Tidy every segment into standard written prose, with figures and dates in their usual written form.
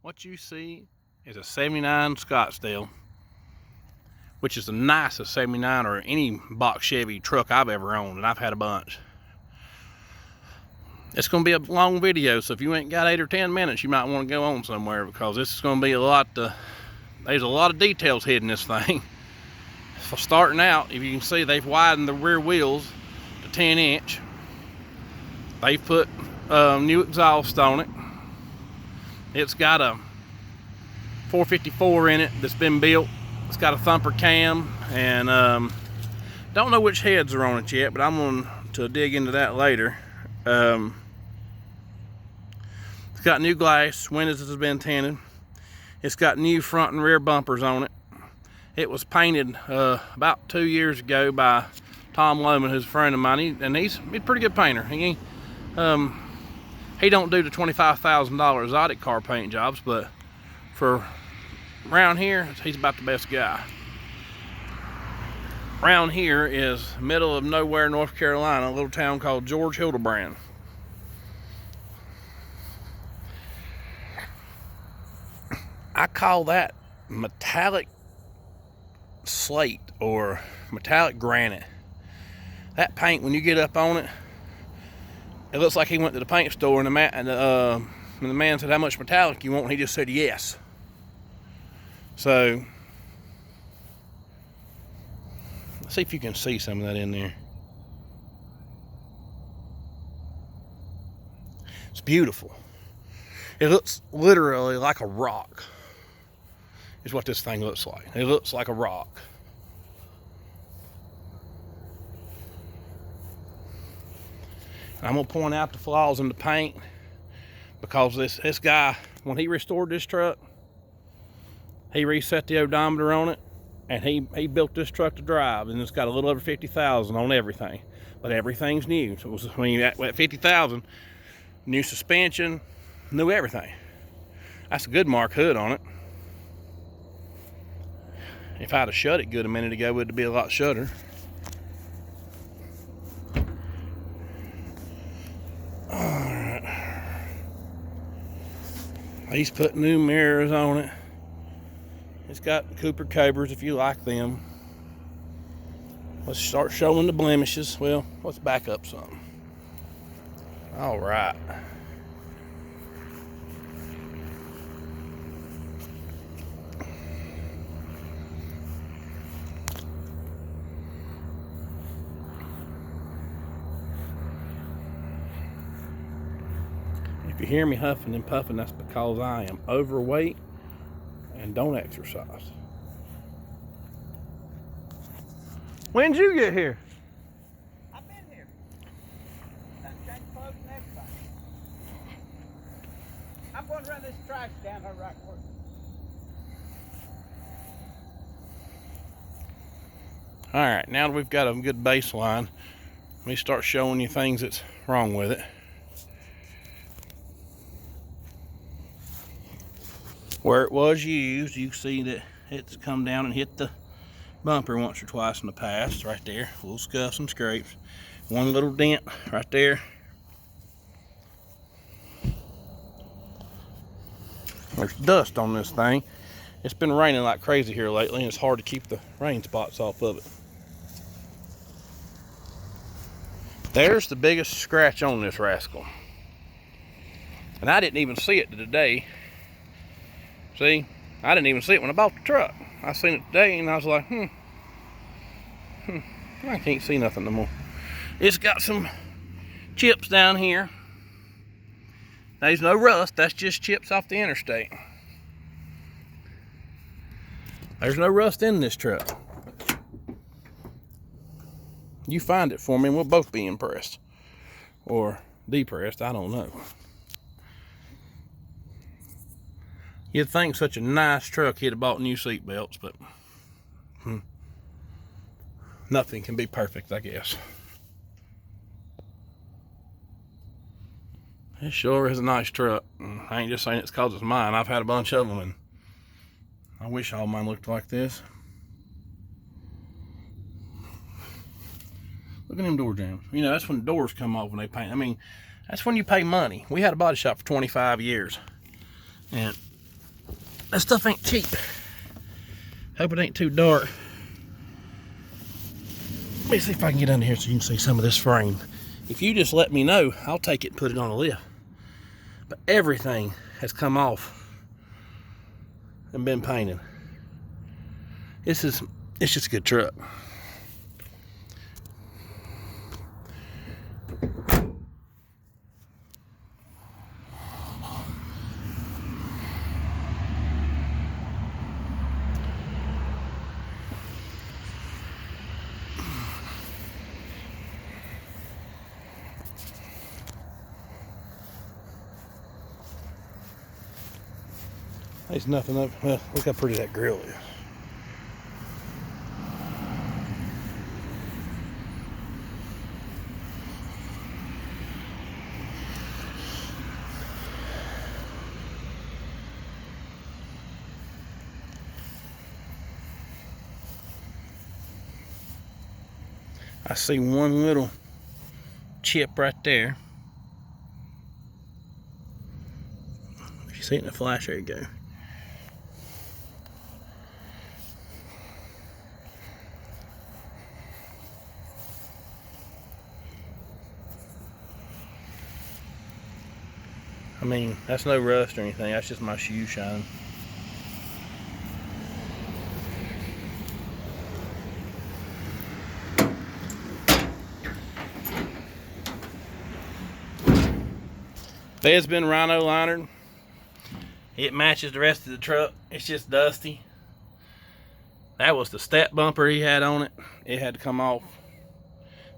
What you see is a 79 Scottsdale, which is the nicest 79 or any box Chevy truck I've ever owned, and I've had a bunch. It's going to be a long video, so if you ain't got 8 or 10 minutes, you might want to go on somewhere, because this is going to be a lot. There's a lot of details hidden in this thing. So starting out, if you can see, they've widened the rear wheels to 10-inch. They've put new exhaust on it. It's got a 454 in it that's been built. It's got a thumper cam, and don't know which heads are on it yet, but I'm going to dig into that later. It's got new glass, windows has been tinted. It's got new front and rear bumpers on it. It was painted about 2 years ago by Tom Loman, who's a friend of mine, and he's a pretty good painter. He don't do the $25,000 exotic car paint jobs, but for around here, he's about the best guy. Around here is middle of nowhere, North Carolina, a little town called George Hildebrand. I call that metallic slate or metallic granite. That paint, when you get up on it, it looks like he went to the paint store and the man said, "How much metallic you want?" And he just said yes. So let's see if you can see some of that in there. It's beautiful. It looks literally like a rock, is what this thing looks like. It looks like a rock. I'm gonna point out the flaws in the paint, because this guy, when he restored this truck, he reset the odometer on it, and he built this truck to drive, and it's got a little over 50,000 on everything, but everything's new. So it was, when you at 50,000, new suspension, new everything. That's a good mark hood on it. If I'd have shut it good a minute ago, it'd be a lot shorter. Alright. He's put new mirrors on it. It's got Cooper Cobras if you like them. Let's start showing the blemishes. Well, let's back up some. Alright. If you hear me huffing and puffing, that's because I am overweight and don't exercise. When did you get here? I've been here. I've changed clothes and everything. I'm going to run this trash down there right quick. Alright, now that we've got a good baseline, let me start showing you things that's wrong with it. Where it was used, you see that it's come down and hit the bumper once or twice in the past. Right there, little scuffs and scrapes. One little dent right there. There's dust on this thing. It's been raining like crazy here lately, and it's hard to keep the rain spots off of it. There's the biggest scratch on this rascal. And I didn't even see it today. See, I didn't even see it when I bought the truck. I seen it today, and I was like, I can't see nothing no more. It's got some chips down here. There's no rust, that's just chips off the interstate. There's no rust in this truck. You find it for me and we'll both be impressed. Or depressed, I don't know. You'd think such a nice truck he'd have bought new seat belts, but nothing can be perfect, I guess. It sure is a nice truck. I ain't just saying it's because it's mine. I've had a bunch of them, and I wish all mine looked like this. Look at them door jambs. You know, that's when the doors come off when they paint. I mean, that's when you pay money. We had a body shop for 25 years. And That stuff ain't cheap. Hope it ain't too dark. Let me see if I can get under here so you can see some of this frame. If you just let me know, I'll take it and put it on a lift. But everything has come off and been painted. It's just a good truck. There's nothing up. Well, look how pretty that grill is. I see one little chip right there. If you see it in the flash, there you go. I mean, that's no rust or anything, that's just my shoe shining. Bed's been rhino linered. It matches the rest of the truck. It's just dusty. That was the step bumper he had on it. It had to come off.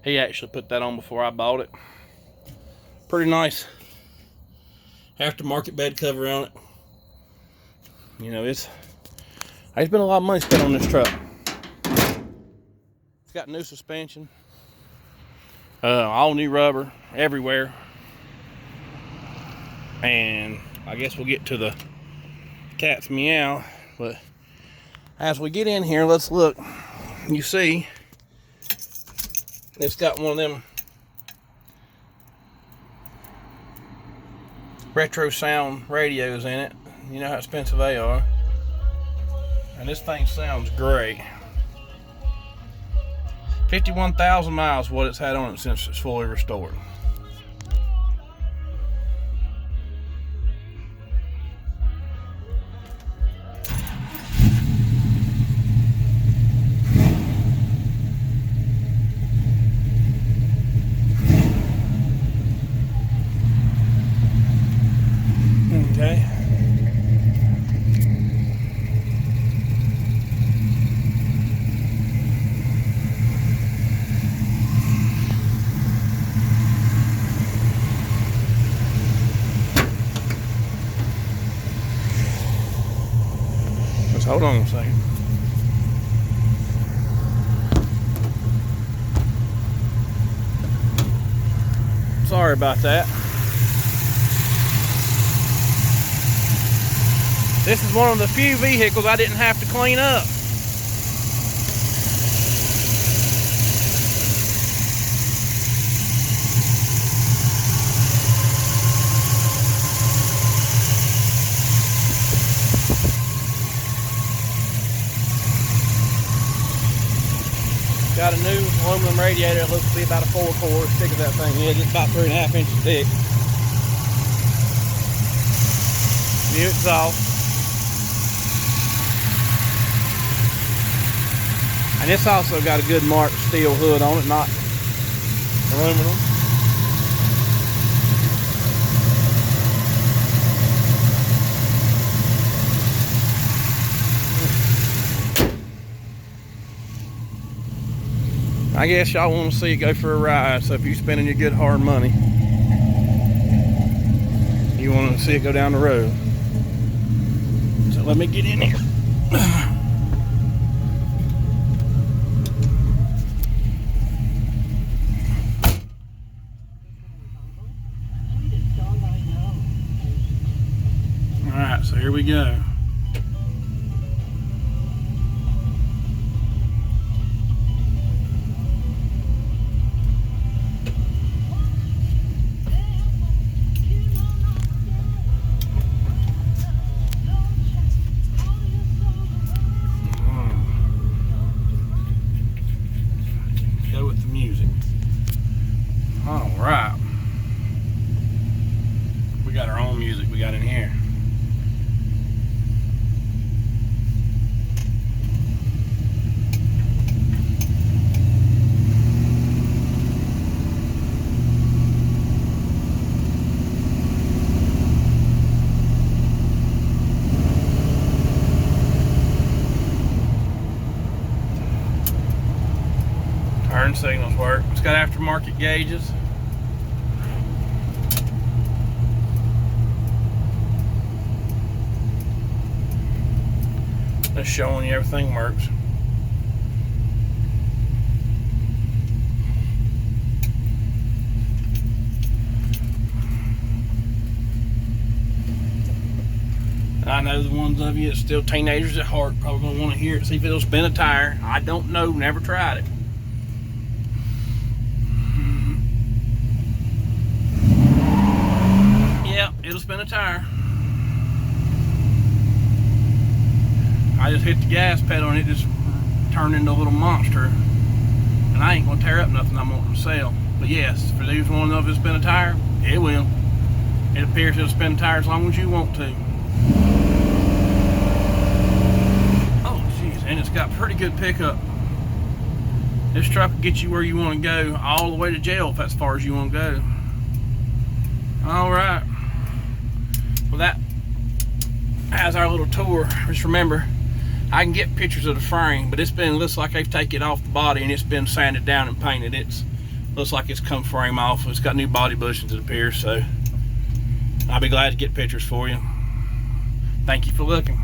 He actually put that on before I bought it. Pretty nice aftermarket bed cover on it. You know, there's been a lot of money spent on this truck. It's got new suspension, all new rubber everywhere, and I guess we'll get to the cat's meow. But as we get in here, let's look. You see, it's got one of them retro sound radios in it. You know how expensive they are. And this thing sounds great. 51,000 miles what it's had on it since it's fully restored. Okay. Let's hold on a second. Sorry about that. This is one of the few vehicles I didn't have to clean up. Got a new aluminum radiator. It looks to be about a 4-core. As thick as that thing is, just about 3.5 inches thick. New exhaust. And it's also got a good marked steel hood on it, not aluminum. I guess y'all want to see it go for a ride, so if you're spending your good hard money, you want to see it go down the road. So let me get in here. Alright, so here we go. signals work. It's got aftermarket gauges. Just showing you everything works. I know the ones of you that's still teenagers at heart probably gonna want to hear it, see if it'll spin a tire. I don't know, never tried it. Yeah, it'll spin a tire. I just hit the gas pedal and it just turned into a little monster. And I ain't gonna tear up nothing I'm wanting to sell. But yes, for those wanting to know if it'll spin a tire, it will. It appears it'll spin a tire as long as you want to. And it's got pretty good pickup. This truck will get you where you want to go, all the way to jail if that's as far as you want to go. All right. Well, that has our little tour. Just remember, I can get pictures of the frame, but looks like they've taken it off the body and it's been sanded down and painted. Looks like it's come frame off. It's got new body bushings, it appears. So I'll be glad to get pictures for you. Thank you for looking.